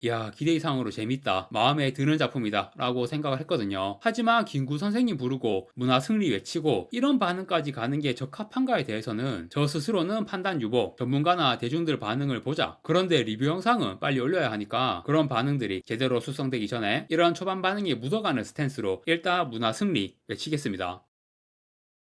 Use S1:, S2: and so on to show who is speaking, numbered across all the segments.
S1: 이야, 기대 이상으로 재밌다, 마음에 드는 작품이다 라고 생각을 했거든요. 하지만 김구 선생님 부르고 문화 승리 외치고 이런 반응까지 가는 게 적합한가에 대해서는 저 스스로는 판단 유보, 전문가나 대중들 반응을 보자. 그런데 리뷰 영상은 빨리 올려야 하니까 그런 반응들이 제대로 숙성되기 전에 이런 초반 반응이 묻어가는 스탠스로 일단 문화 승리 외치겠습니다.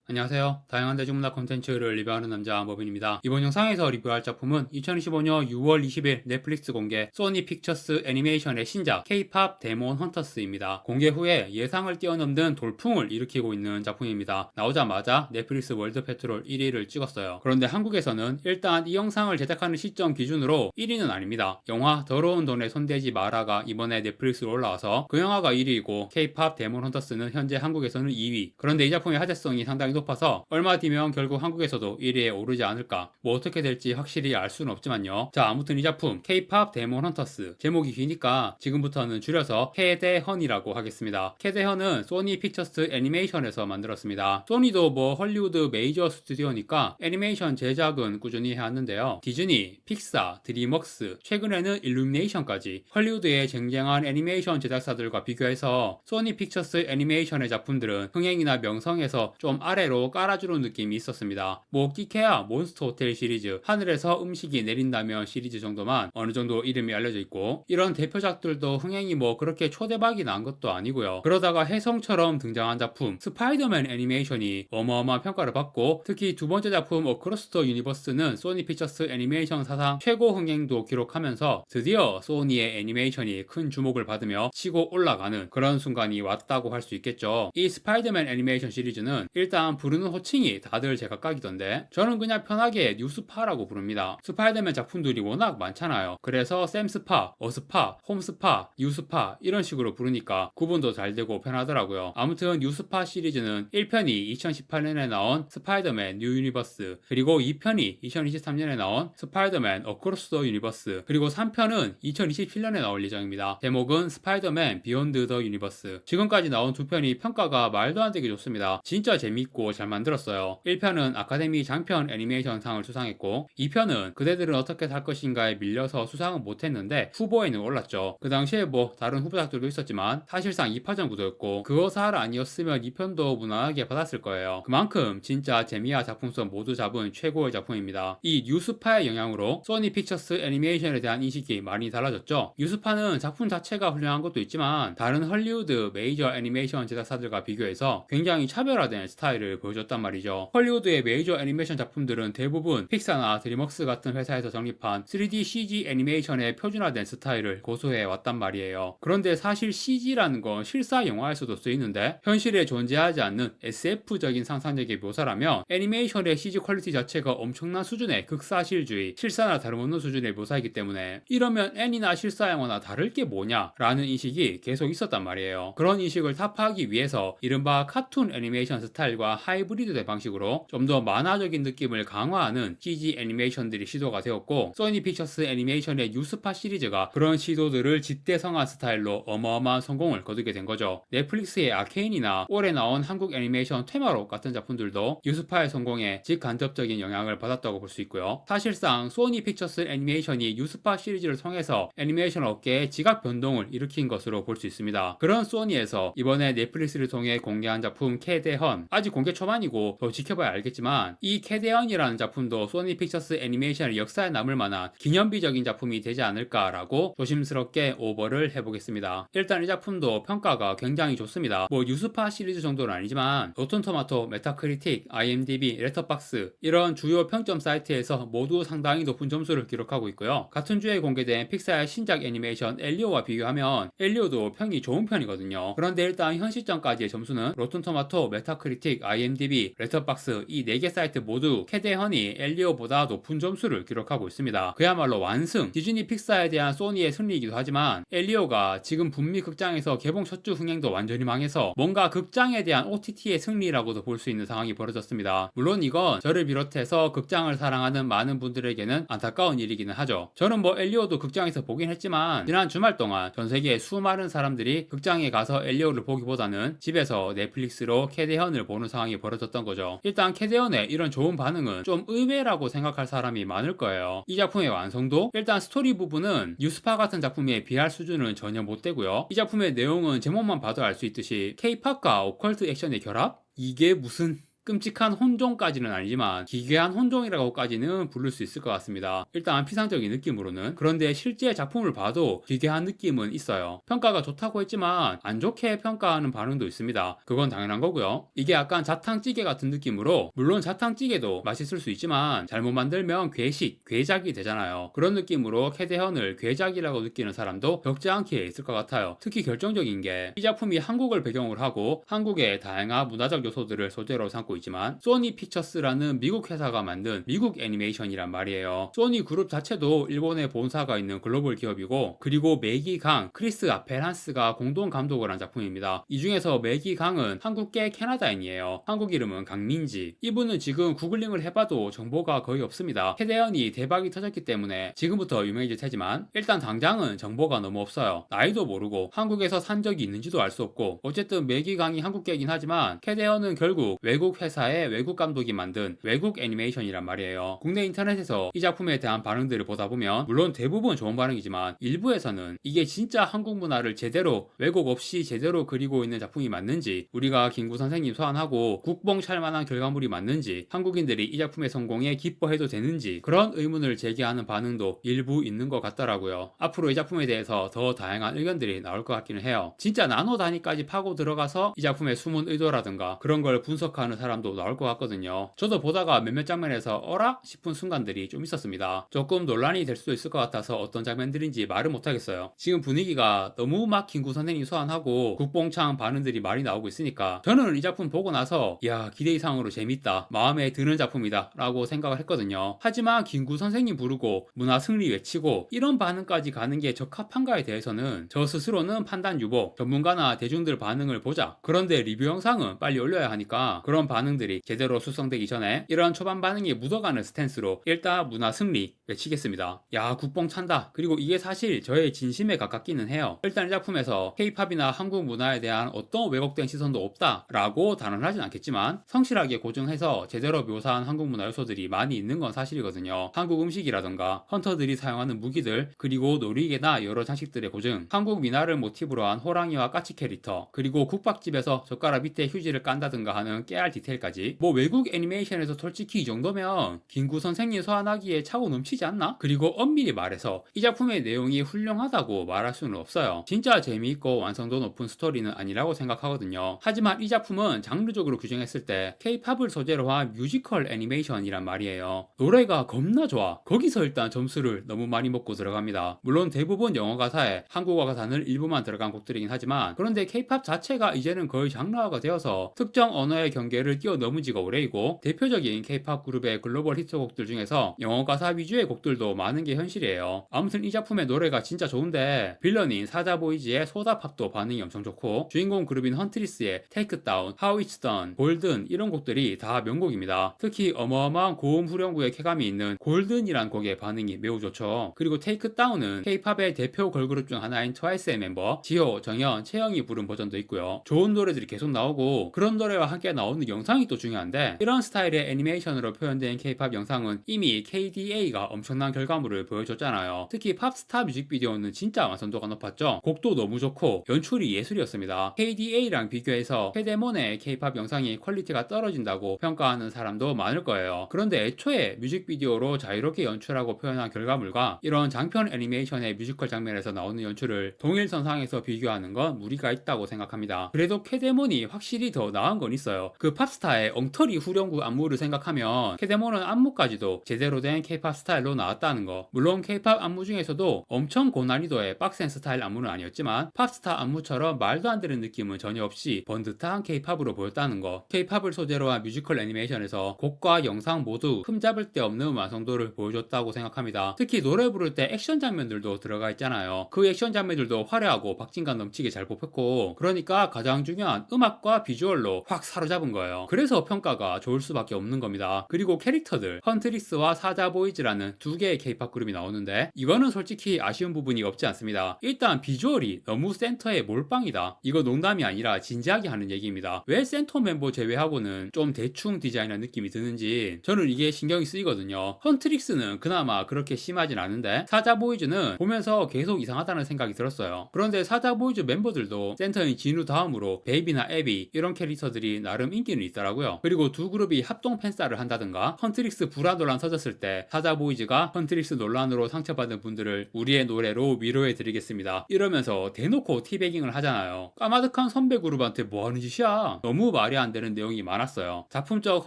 S1: 안녕하세요. 다양한 대중문화 콘텐츠를 리뷰하는 남자 머빈입니다. 이번 영상에서 리뷰할 작품은 2015년 6월 20일 넷플릭스 공개 소니 픽처스 애니메이션의 신작 K-POP 데몬 헌터스입니다. 공개 후에 예상을 뛰어넘는 돌풍을 일으키고 있는 작품입니다. 나오자마자 넷플릭스 월드 페트롤 1위를 찍었어요. 그런데 한국에서는 일단 이 영상을 제작하는 시점 기준으로 1위는 아닙니다. 영화 더러운 돈에 손대지 마라가 이번에 넷플릭스로 올라와서 그 영화가 1위이고 K-POP 데몬 헌터스는 현재 한국에서는 2위. 그런데 이 작품의 화제성이 상당히 높아서 얼마 뒤면 결국 한국에서도 1위에 오르지 않을까. 뭐 어떻게 될지 확실히 알 수는 없지만요. 자, 아무튼 이 작품 K-POP 데몬 헌터스, 제목이 기니까 지금부터는 줄여서 캐대헌이라고 하겠습니다. 캐대헌은 소니 픽처스 애니메이션에서 만들었습니다. 소니도 뭐 헐리우드 메이저 스튜디오니까 애니메이션 제작은 꾸준히 해왔는데요. 디즈니, 픽사, 드림웍스, 최근에는 일루미네이션까지 헐리우드의 쟁쟁한 애니메이션 제작사들과 비교해서 소니 픽처스 애니메이션의 작품들은 흥행이나 명성에서 좀 아래로 깔아주는 느낌이 있었습니다. 뭐 끼케야 몬스터 호텔 시리즈, 하늘에서 음식이 내린다면 시리즈 정도만 어느 정도 이름이 알려져 있고, 이런 대표작들도 흥행이 뭐 그렇게 초대박이 난 것도 아니고요. 그러다가 혜성처럼 등장한 작품 스파이더맨 애니메이션이 어마어마한 평가를 받고, 특히 두 번째 작품 어크로스 더 유니버스는 소니 픽처스 애니메이션 사상 최고 흥행도 기록하면서 드디어 소니의 애니메이션이 큰 주목을 받으며 치고 올라가는 그런 순간이 왔다고 할 수 있겠죠. 이 스파이더맨 애니메이션 시리즈는 일단 부르는 호칭이 다들 제각각이던데, 저는 그냥 편하게 뉴스파라고 부릅니다. 스파이더맨 작품들이 워낙 많잖아요. 그래서 샘스파, 어스파, 홈스파, 뉴스파 이런 식으로 부르니까 구분도 잘 되고 편하더라고요. 아무튼 뉴스파 시리즈는 1편이 2018년에 나온 스파이더맨 뉴 유니버스, 그리고 2편이 2023년에 나온 스파이더맨 어크로스 더 유니버스, 그리고 3편은 2027년에 나올 예정입니다. 제목은 스파이더맨 비욘드 더 유니버스. 지금까지 나온 두 편이 평가가 말도 안 되게 좋습니다. 진짜 재밌고 잘 만들었어요. 1편은 아카데미 장편 애니메이션상을 수상했고, 2편은 그대들은 어떻게 살 것인가에 밀려서 수상은 못했는데 후보에는 올랐죠. 그 당시에 뭐 다른 후보작들도 있었지만 사실상 2파전 구도였고, 그거 살 아니었으면 2편도 무난하게 받았을 거예요. 그만큼 진짜 재미와 작품성 모두 잡은 최고의 작품입니다. 이 뉴스파의 영향으로 소니 픽처스 애니메이션에 대한 인식이 많이 달라졌죠. 뉴스파는 작품 자체가 훌륭한 것도 있지만 다른 헐리우드 메이저 애니메이션 제작사들과 비교해서 굉장히 차별화된 스타일을 보여줬단 말이죠. 헐리우드의 메이저 애니메이션 작품들은 대부분 픽사나 드림웍스 같은 회사에서 정립한 3D CG 애니메이션의 표준화된 스타일을 고수해 왔단 말이에요. 그런데 사실 CG라는 건 실사 영화에서도 쓰이는데, 현실에 존재하지 않는 SF적인 상상력의 묘사라면 애니메이션의 CG 퀄리티 자체가 엄청난 수준의 극사실주의, 실사나 다름없는 수준의 묘사이기 때문에 이러면 애니나 실사 영화나 다를 게 뭐냐 라는 인식이 계속 있었단 말이에요. 그런 인식을 타파하기 위해서 이른바 카툰 애니메이션 스타일과 하이브리드된 방식으로 좀 더 만화적인 느낌을 강화하는 CG 애니메이션들이 시도가 되었고, 소니 픽처스 애니메이션의 뉴스파 시리즈가 그런 시도들을 집대성한 스타일로 어마어마한 성공을 거두게 된 거죠. 넷플릭스의 아케인이나 올해 나온 한국 애니메이션 테마록 같은 작품들도 뉴스파의 성공에 직간접적인 영향을 받았다고 볼 수 있고요. 사실상 소니 픽처스 애니메이션이 뉴스파 시리즈를 통해서 애니메이션 업계에 지각 변동을 일으킨 것으로 볼 수 있습니다. 그런 소니에서 이번에 넷플릭스를 통해 공개한 작품 캐대헌, 아직 공개 초반이고 더 지켜봐야 알겠지만, 이 캐대헌이라는 작품도 소니 픽처스 애니메이션의 역사에 남을 만한 기념비적인 작품이 되지 않을까라고 조심스럽게 오버를 해보겠습니다. 일단 이 작품도 평가가 굉장히 좋습니다. 뭐 뉴스파 시리즈 정도는 아니지만 로튼토마토, 메타크리틱, IMDb, 레터박스 이런 주요 평점 사이트에서 모두 상당히 높은 점수를 기록하고 있고요. 같은 주에 공개된 픽사의 신작 애니메이션 엘리오와 비교하면 엘리오도 평이 좋은 편이거든요. 그런데 일단 현 시점까지의 점수는 로튼토마토, 메타크리틱, IMDb, 레터박스 이 4개 사이트 모두 캐대헌이 엘리오보다 높은 점수를 기록하고 있습니다. 그야말로 완승! 디즈니 픽사에 대한 소니의 승리이기도 하지만 엘리오가 지금 북미 극장에서 개봉 첫 주 흥행도 완전히 망해서 뭔가 극장에 대한 OTT의 승리라고도 볼 수 있는 상황이 벌어졌습니다. 물론 이건 저를 비롯해서 극장을 사랑하는 많은 분들에게는 안타까운 일이기는 하죠. 저는 뭐 엘리오도 극장에서 보긴 했지만 지난 주말 동안 전 세계 수많은 사람들이 극장에 가서 엘리오를 보기보다는 집에서 넷플릭스로 캐대헌을 보는 상황이 상황이 벌어졌던 거죠. 일단 캐대언의 이런 좋은 반응은 좀 의외라고 생각할 사람이 많을 거예요. 이 작품의 완성도? 일단 스토리 부분은 뉴스파 같은 작품에 비할 수준은 전혀 못 되고요. 이 작품의 내용은 제목만 봐도 알 수 있듯이 K-팝과 오컬트 액션의 결합? 이게 무슨 끔찍한 혼종까지는 아니지만 기괴한 혼종이라고까지는 부를 수 있을 것 같습니다. 일단 피상적인 느낌으로는. 그런데 실제 작품을 봐도 기괴한 느낌은 있어요. 평가가 좋다고 했지만 안 좋게 평가하는 반응도 있습니다. 그건 당연한 거고요. 이게 약간 자탕찌개 같은 느낌으로, 물론 자탕찌개도 맛있을 수 있지만 잘못 만들면 괴식, 괴작이 되잖아요. 그런 느낌으로 캐대현을 괴작이라고 느끼는 사람도 적지 않게 있을 것 같아요. 특히 결정적인 게 이 작품이 한국을 배경으로 하고 한국의 다양한 문화적 요소들을 소재로 삼고 있지만 소니 피처스라는 미국 회사가 만든 미국 애니메이션이란 말이에요. 소니 그룹 자체도 일본에 본사가 있는 글로벌 기업이고, 그리고 매기 강, 크리스 아페란스가 공동 감독을 한 작품입니다. 이 중에서 매기 강은 한국계 캐나다인이에요. 한국 이름은 강민지. 이분은 지금 구글링을 해봐도 정보가 거의 없습니다. 캐대언이 대박이 터졌기 때문에 지금부터 유명해질 테지만 일단 당장은 정보가 너무 없어요. 나이도 모르고 한국에서 산 적이 있는지도 알 수 없고, 어쨌든 매기 강이 한국계이긴 하지만 캐대언은 결국 외국 회사의 외국 감독이 만든 외국 애니메이션이란 말이에요. 국내 인터넷에서 이 작품에 대한 반응들을 보다 보면 물론 대부분 좋은 반응이지만 일부에서는 이게 진짜 한국 문화를 제대로 왜곡 없이 제대로 그리고 있는 작품이 맞는지, 우리가 김구 선생님 소환하고 국뽕 찰만한 결과물이 맞는지, 한국인들이 이 작품의 성공에 기뻐해도 되는지, 그런 의문을 제기하는 반응도 일부 있는 것 같더라고요. 앞으로 이 작품에 대해서 더 다양한 의견들이 나올 것 같기는 해요. 진짜 나노 단위까지 파고 들어가서 이 작품의 숨은 의도라든가 그런 걸 분석하는 사람도 나올 것 같거든요. 저도 보다가 몇몇 장면에서 어라? 싶은 순간들이 좀 있었습니다. 조금 논란이 될 수도 있을 것 같아서 어떤 장면들인지 말을 못하겠어요. 지금 분위기가 너무 막 김구 선생님 소환하고 국뽕창 반응들이 많이 나오고 있으니까 저는 이 작품 보고 나서 야, 기대 이상으로 재밌다, 마음에 드는 작품이다 라고 생각을 했거든요. 하지만 김구 선생님 부르고 문화 승리 외치고 이런 반응까지 가는 게 적합한가에 대해서는 저 스스로는 판단 유보, 전문가나 대중들 반응을 보자, 그런데 리뷰 영상은 빨리 올려야 하니까 그런 반응들이 제대로 숙성되기 전에 이런 초반 반응이 묻어가는 스탠스로 일단 문화 승리 외치겠습니다. 야, 국뽕 찬다. 그리고 이게 사실 저의 진심에 가깝기는 해요. 일단 이 작품에서 K-팝이나 한국 문화에 대한 어떤 왜곡된 시선도 없다 라고 단언하진 않겠지만 성실하게 고증해서 제대로 묘사한 한국 문화 요소들이 많이 있는 건 사실이거든요. 한국 음식이라던가 헌터들이 사용하는 무기들, 그리고 놀이개나 여러 장식들의 고증, 한국 민화를 모티브로 한 호랑이와 까치 캐릭터, 그리고 국밥집에서 젓가락 밑에 휴지를 깐다든가 하는 깨알 디테일까지, 뭐 외국 애니메이션에서 솔직히 이 정도면 김구 선생님 소환하기에 차고 넘치지 않나? 그리고 엄밀히 말해서 이 작품의 내용이 훌륭하다고 말할 수는 없어요. 진짜 재미있고 완성도 높은 스토리는 아니라고 생각하거든요. 하지만 이 작품은 장르적으로 규정했을 때 K-팝을 소재로 한 뮤지컬 애니메이션이란 말이에요. 노래가 겁나 좋아. 거기서 일단 점수를 너무 많이 먹고 들어갑니다. 물론 대부분 영어 가사에 한국어 가사는 일부만 들어간 곡들이긴 하지만, 그런데 K-팝 자체가 이제는 거의 장르화가 되어서 특정 언어의 경계를 뛰어넘은 지가 오래이고, 대표적인 K-팝 그룹의 글로벌 히트곡들 중에서 영어 가사 위주의 곡들도 많은 게 현실이에요. 아무튼 이 작품의 노래가 진짜 좋은데, 빌런인 사자보이즈의 소다팝도 반응이 엄청 좋고, 주인공 그룹인 헌트리스의 Take Down, How It's Done, Golden 이런 곡들이 다 명곡입니다. 특히 어마어마한 고음 후렴구의 쾌감이 있는 골든이란 곡의 반응이 매우 좋죠. 그리고 Take Down은 K-팝의 대표 걸그룹 중 하나인 트와이스의 멤버 지효, 정현, 채영이 부른 버전도 있고요. 좋은 노래들이 계속 나오고 그런 노래와 함께 나오는 영상이 또 중요한데, 이런 스타일의 애니메이션으로 표현된 K-팝 영상은 이미 KDA가 엄청난 결과물을 보여줬잖아요. 특히 팝스타 뮤직비디오는 진짜 완성도가 높았죠. 곡도 너무 좋고 연출이 예술이었습니다. KDA랑 비교해서 캐데몬의 K-팝 영상이 퀄리티가 떨어진다고 평가하는 사람도 많을 거예요. 그런데 애초에 뮤직비디오로 자유롭게 연출하고 표현한 결과물과 이런 장편 애니메이션의 뮤지컬 장면에서 나오는 연출을 동일선상에서 비교하는 건 무리가 있다고 생각합니다. 그래도 캐데몬이 확실히 더 나은 건 있어요. 그 팝스타의 엉터리 후렴구 안무를 생각하면 캐데몬은 안무까지도 제대로 된 K-팝 스타일로 나왔다는 거. 물론 K-팝 안무 중에서도 엄청 고난이도의 빡센 스타일 안무는 아니었지만 팝스타 안무처럼 말도 안 되는 느낌은 전혀 없이 번듯한 K-팝으로 보였다는 거. K-팝을 소재로 한 뮤지컬 애니메이션에서 곡과 영상 모두 흠잡을 데 없는 완성도를 보여줬다고 생각합니다. 특히 노래 부를 때 액션 장면들도 들어가 있잖아요. 그 액션 장면들도 화려하고 박진감 넘치게 잘 뽑혔고, 그러니까 가장 중요한 음악과 비주얼로 확 사로잡은 거예요. 그래서 평가가 좋을 수밖에 없는 겁니다. 그리고 캐릭터들 헌트릭스와 사자보이즈라는 두 개의 K-팝 그룹이 나오는데 이거는 솔직히 아쉬운 부분이 없지 않습니다. 일단 비주얼이 너무 센터에 몰빵이다. 이거 농담이 아니라 진지하게 하는 얘기입니다. 왜 센터 멤버 제외하고는 좀 대충 디자인한 느낌이 드는지 저는 이게 신경이 쓰이거든요. 헌트릭스는 그나마 그렇게 심하진 않은데 사자보이즈는 보면서 계속 이상하다는 생각이 들었어요. 그런데 사자보이즈 멤버들도 센터인 진우 다음으로 베이비나 에비 이런 캐릭터들이 나름 인기는 있더라고요. 그리고 두 그룹이 합동 팬싸를 한다든가 헌트릭스 불화 논란 터졌을 때 사자보이즈가 헌트릭스 논란으로 상처받은 분들을 우리의 노래로 위로해드리겠습니다 이러면서 대놓고 티베깅을 하잖아요. 까마득한 선배 그룹한테 뭐하는 짓이야. 너무 말이 안 되는 내용이 많았어요. 작품적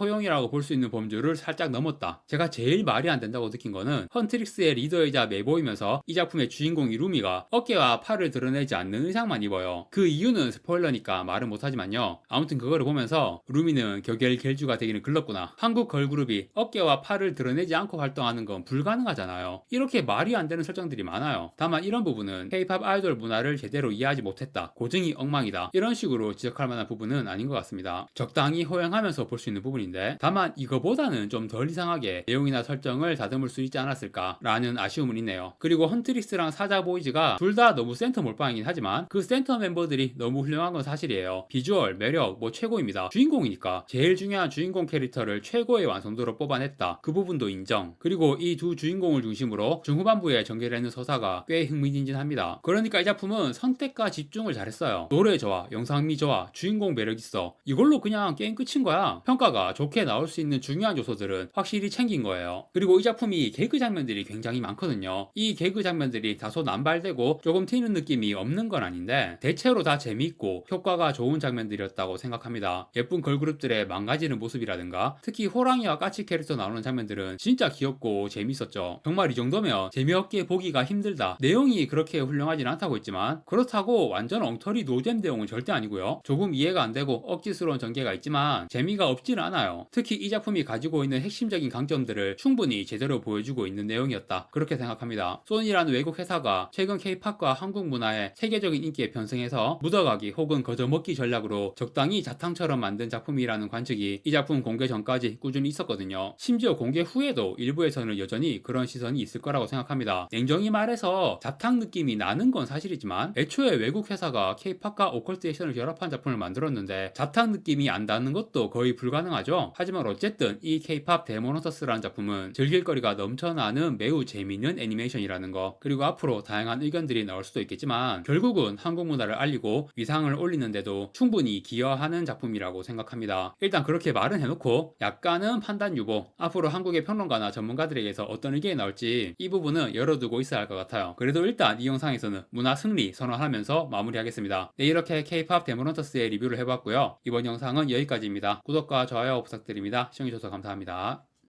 S1: 허용이라고 볼 수 있는 범주를 살짝 넘었다. 제가 제일 말이 안 된다고 느낀 거는 헌트릭스의 리더이자 메보이면서 이 작품의 주인공이 루미가 어깨와 팔을 드러내지 않는 의상만 입어요. 그 이유는 스포일러니까 말은 못하지만요. 아무튼 그거를 보면서 루미는 격일결주가 되기는 글렀구나. 한국 걸그룹이 어깨와 팔을 드러내지 않고 활동하는 건 불가능하잖아요. 이렇게 말이 안 되는 설정들이 많아요. 다만 이런 부분은 K-팝 아이돌 문화를 제대로 이해하지 못했다. 고증이 엉망이다. 이런 식으로 지적할 만한 부분은 아닌 것 같습니다. 적당히 허용하면서 볼 수 있는 부분인데 다만 이거보다는 좀 덜 이상하게 내용이나 설정을 다듬을 수 있지 않았을까라는 아쉬움은 있네요. 그리고 헌트릭스랑 사자보이즈가 둘 다 너무 센터 몰빵이긴 하지만 그 센터 멤버들이 너무 훌륭한 건 사실이에요. 비주얼, 매력 뭐 최고입니다. 주인공이니까 제일 중요한 주인공 캐릭터를 최고의 완성도로 뽑아냈다. 그 부분도 인정. 그리고 이 두 주인공을 중심으로 중후반부에 전개되는 서사가 꽤 흥미진진합니다. 그러니까 이 작품은 선택과 집중을 잘했어요. 노래 좋아, 영상미 좋아, 주인공 매력 있어. 이걸로 그냥 게임 끝인 거야. 평가가 좋게 나올 수 있는 중요한 요소들은 확실히 챙긴 거예요. 그리고 이 작품이 개그 장면들이 굉장히 많거든요. 이 개그 장면들이 다소 남발되고 조금 튀는 느낌이 없는 건 아닌데 대체로 다 재미있고 효과가 좋은 장면들이었다고 생각합니다. 예쁜 걸그룹들의 망가지는 모습이라든가 특히 호랑이와 까치 캐릭터 나오는 장면들은 진짜 귀엽고 재밌었죠. 정말 이 정도면 재미없게 보기가 힘들다. 내용이 그렇게 훌륭하진 않다고 했지만 그렇다고 완전 엉터리 노잼 내용은 절대 아니고요. 조금 이해가 안 되고 억지스러운 전개가 있지만 재미가 없지는 않아요. 특히 이 작품이 가지고 있는 핵심적인 강점들을 충분히 제대로 보여주고 있는 내용이었다. 그렇게 생각합니다. 소니라는 외국 회사가 최근 K-팝과 한국 문화의 세계적인 인기에 편승해서 묻어가기 혹은 거저먹기 전략으로 적당히 자탕처럼 만든 작품이라는 관측이 이 작품 공개 전까지 꾸준히 있었거든요. 심지어 공개 후에도 일부에서는 여전히 그런 시선이 있을 거라고 생각합니다. 냉정히 말해서 자탕 느낌이 나는 건 사실이지만 애초에 외국 회사가 K-팝과 오컬트 액션을 결합한 작품을 만들었는데 자탕 느낌이 안 나는 것도 거의 불가능하죠. 하지만 어쨌든 이 K-팝 데모노서스라는 작품은 즐길거리가 넘쳐나는 매우 재미있는 애니메이션이라는 거, 그리고 앞으로 다양한 의견들이 나올 수도 있겠지만 결국은 한국 문화를 알리고 위상을 올리는데도 충분히 기여하는 작품이라고 생각합니다. 일단 그렇게 말은 해놓고 약간은 판단 유보, 앞으로 한국의 평론가나 전문가들에게서 어떤 의견이 나올지 이 부분은 열어두고 있어야 할 것 같아요. 그래도 일단 이 영상에서는 문화 승리 선언하면서 마무리하겠습니다. 네, 이렇게 K-팝 데모노서스의 리뷰를 해봤고요. 이번 영상은 여기까지입니다. 구독과 좋아요 부탁드립니다. 시청해주셔서 감사합니다.